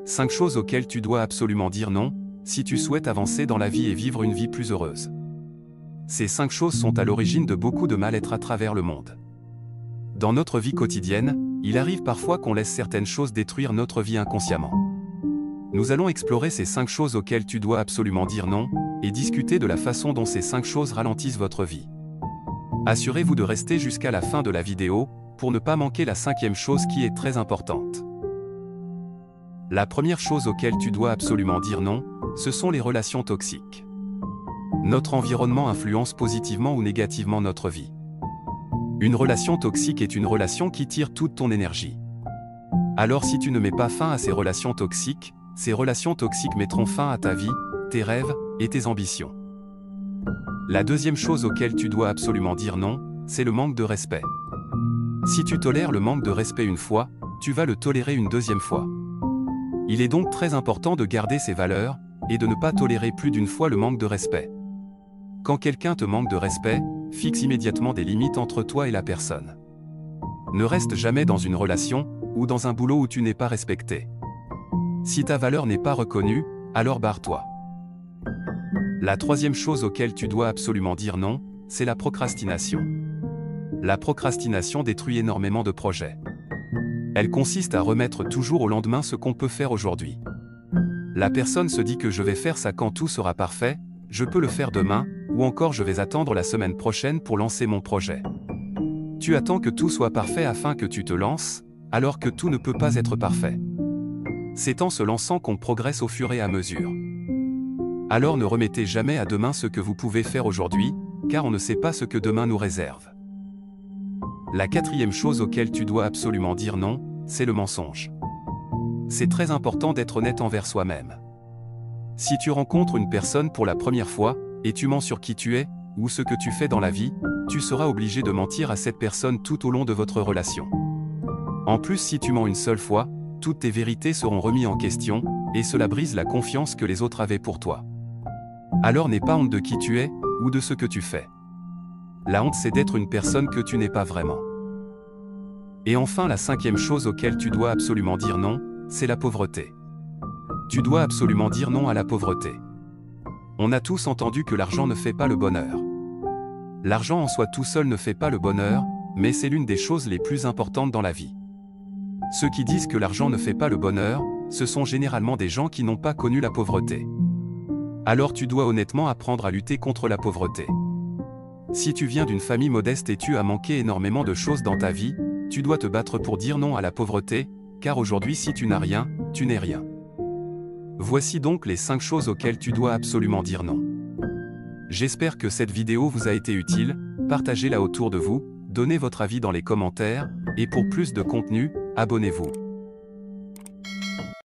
5 choses auxquelles tu dois absolument dire non, si tu souhaites avancer dans la vie et vivre une vie plus heureuse. Ces 5 choses sont à l'origine de beaucoup de mal-être à travers le monde. Dans notre vie quotidienne, il arrive parfois qu'on laisse certaines choses détruire notre vie inconsciemment. Nous allons explorer ces 5 choses auxquelles tu dois absolument dire non, et discuter de la façon dont ces 5 choses ralentissent votre vie. Assurez-vous de rester jusqu'à la fin de la vidéo, pour ne pas manquer la 5e chose qui est très importante. La première chose auquel tu dois absolument dire non, ce sont les relations toxiques. Notre environnement influence positivement ou négativement notre vie. Une relation toxique est une relation qui tire toute ton énergie. Alors si tu ne mets pas fin à ces relations toxiques mettront fin à ta vie, tes rêves et tes ambitions. La deuxième chose auquel tu dois absolument dire non, c'est le manque de respect. Si tu tolères le manque de respect une fois, tu vas le tolérer une deuxième fois. Il est donc très important de garder ses valeurs, et de ne pas tolérer plus d'une fois le manque de respect. Quand quelqu'un te manque de respect, fixe immédiatement des limites entre toi et la personne. Ne reste jamais dans une relation, ou dans un boulot où tu n'es pas respecté. Si ta valeur n'est pas reconnue, alors barre-toi. La troisième chose auquel tu dois absolument dire non, c'est la procrastination. La procrastination détruit énormément de projets. Elle consiste à remettre toujours au lendemain ce qu'on peut faire aujourd'hui. La personne se dit que je vais faire ça quand tout sera parfait, je peux le faire demain, ou encore je vais attendre la semaine prochaine pour lancer mon projet. Tu attends que tout soit parfait afin que tu te lances, alors que tout ne peut pas être parfait. C'est en se lançant qu'on progresse au fur et à mesure. Alors ne remettez jamais à demain ce que vous pouvez faire aujourd'hui, car on ne sait pas ce que demain nous réserve. La quatrième chose auquel tu dois absolument dire non, c'est le mensonge. C'est très important d'être honnête envers soi-même. Si tu rencontres une personne pour la première fois, et tu mens sur qui tu es, ou ce que tu fais dans la vie, tu seras obligé de mentir à cette personne tout au long de votre relation. En plus, si tu mens une seule fois, toutes tes vérités seront remises en question, et cela brise la confiance que les autres avaient pour toi. Alors n'aie pas honte de qui tu es, ou de ce que tu fais. La honte, c'est d'être une personne que tu n'es pas vraiment. Et enfin, la 5e chose auquel tu dois absolument dire non, c'est la pauvreté. Tu dois absolument dire non à la pauvreté. On a tous entendu que l'argent ne fait pas le bonheur. L'argent en soi tout seul ne fait pas le bonheur, mais c'est l'une des choses les plus importantes dans la vie. Ceux qui disent que l'argent ne fait pas le bonheur, ce sont généralement des gens qui n'ont pas connu la pauvreté. Alors tu dois honnêtement apprendre à lutter contre la pauvreté. Si tu viens d'une famille modeste et tu as manqué énormément de choses dans ta vie, tu dois te battre pour dire non à la pauvreté, car aujourd'hui si tu n'as rien, tu n'es rien. Voici donc les 5 choses auxquelles tu dois absolument dire non. J'espère que cette vidéo vous a été utile, partagez-la autour de vous, donnez votre avis dans les commentaires, et pour plus de contenu, abonnez-vous.